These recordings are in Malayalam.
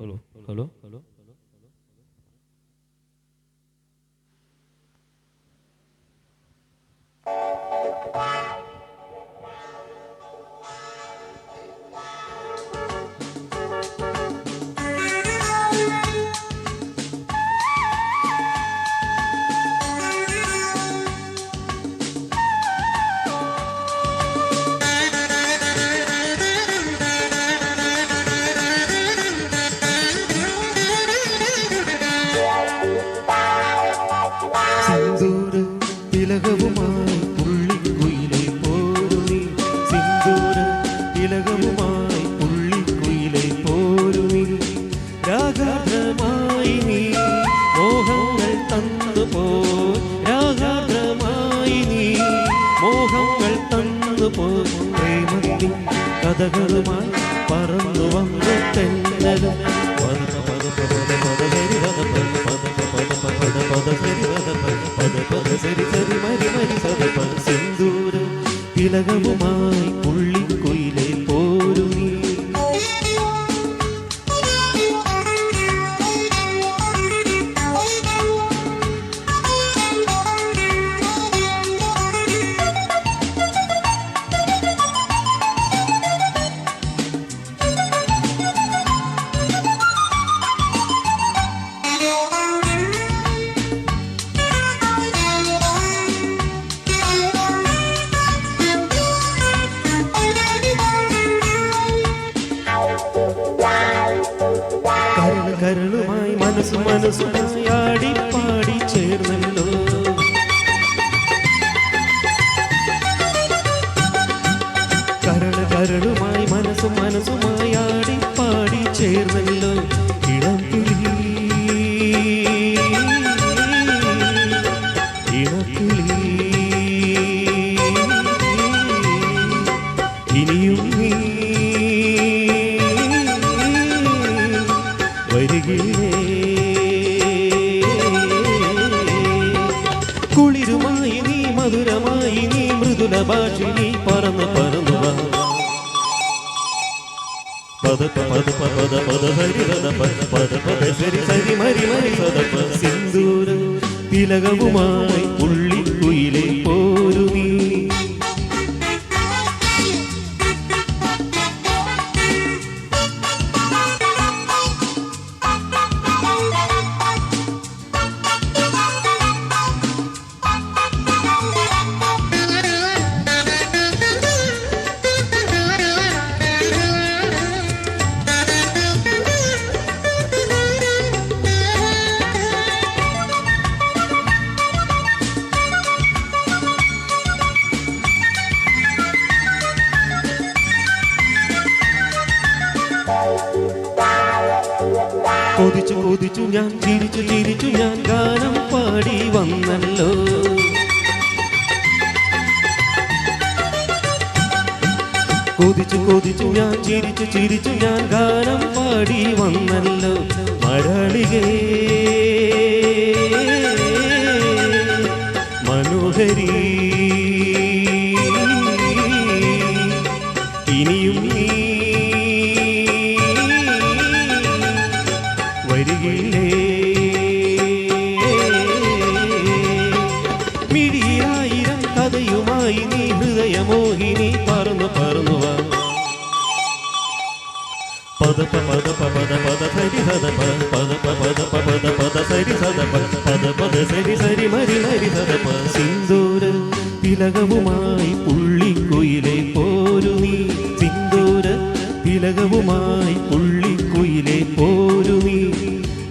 ഹലോ ഹലോ ഹലോ സിന്ദൂര തിലകവുമായി പുള്ളിക്കുയിലെ പോരുമി സിന്ദൂര തിലകവുമായി പുള്ളിക്കുയിലെ പോരുമി രാഗാർദ്രമായി നീ മോഹങ്ങൾ തന്നു പോ രാഗാർദ്രമായി നീ മോഹങ്ങൾ തന്നു പോ പ്രേമത്തിൻ കഥകളുമായി പറന്നു വന്നു തെന്നലും സിന്ദൂര തിലകവുമായി പുള്ളിക്കുയിലെ പോരുമി കരളുമായി മനസ്സുമായി ആടി പാടി ചേർന്നല്ലോ കരളുമായി മനസ്സുമായി ആടി പാടി ചേർന്നല്ലോ ഇളം കിളി ഇനിയും നീ വരികിലേ കുളിരുമായി നീ മധുരമായി നീ മൃദുല ഭാഷിണി പറന്നു പറന്നു പദ പദ പദ പദ ഹരി പദ പദ ശരി സരി മരി മരി സദ സിന്ദൂര തിലകവുമായി പുള്ളിക്കുയിലെ പോരുമി കൊതിച്ചു കൊതിച്ചു ഞാൻ ചിരിച്ചു ചിരിച്ചു ഞാൻ ഗാനം പാടി വന്നല്ലോ കൊതിച്ചു കൊതിച്ചു ഞാൻ ചിരിച്ചു ചിരിച്ചു ഞാൻ ഗാനം പാടി വന്നല്ലോ മഴളികേ മനോഹരി ഇനിയും നീ വരികിലേ മിഴിയായിരം കഥയുമായി നീ ഹൃദയമോഹിനി പറന്നു പറന്നു വാ പദ പദ പദ പദ സരി സദ പദ പദ പദ പദ സരി സദ പദ പദ സരി സരി മരി മരി സദ സിന്ദൂര തിലകവുമായി പുള്ളിക്കുയിലെ പോരുമി സിന്ദൂര തിലകവുമായി പുള്ളിക്കുയിലെ പോരുമി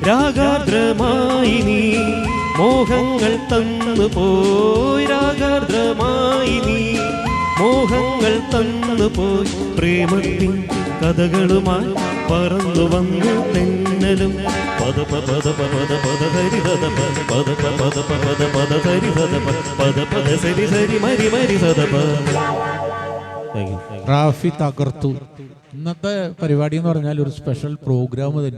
രാഗാർദ്രമായി നീ മോഹങ്ങൾ തന്നു പോയി രാഗാർദ്രമായി നീ മോഹങ്ങൾ തന്നു പോയി പ്രേമത്തിൻ കഥകളുമായി പറന്നു വന്നു തെന്നലും പദ പദ പദ പദ ഹരി സദ പദ പദ പദ പദ ഹരി സദ പദ പദ സരി സരി മരി മരി സദ റാഫി തകർത്തു. ഇന്നത്തെ പരിപാടി എന്ന് പറഞ്ഞാൽ ഒരു സ്പെഷ്യൽ പ്രോഗ്രാം തന്നെ.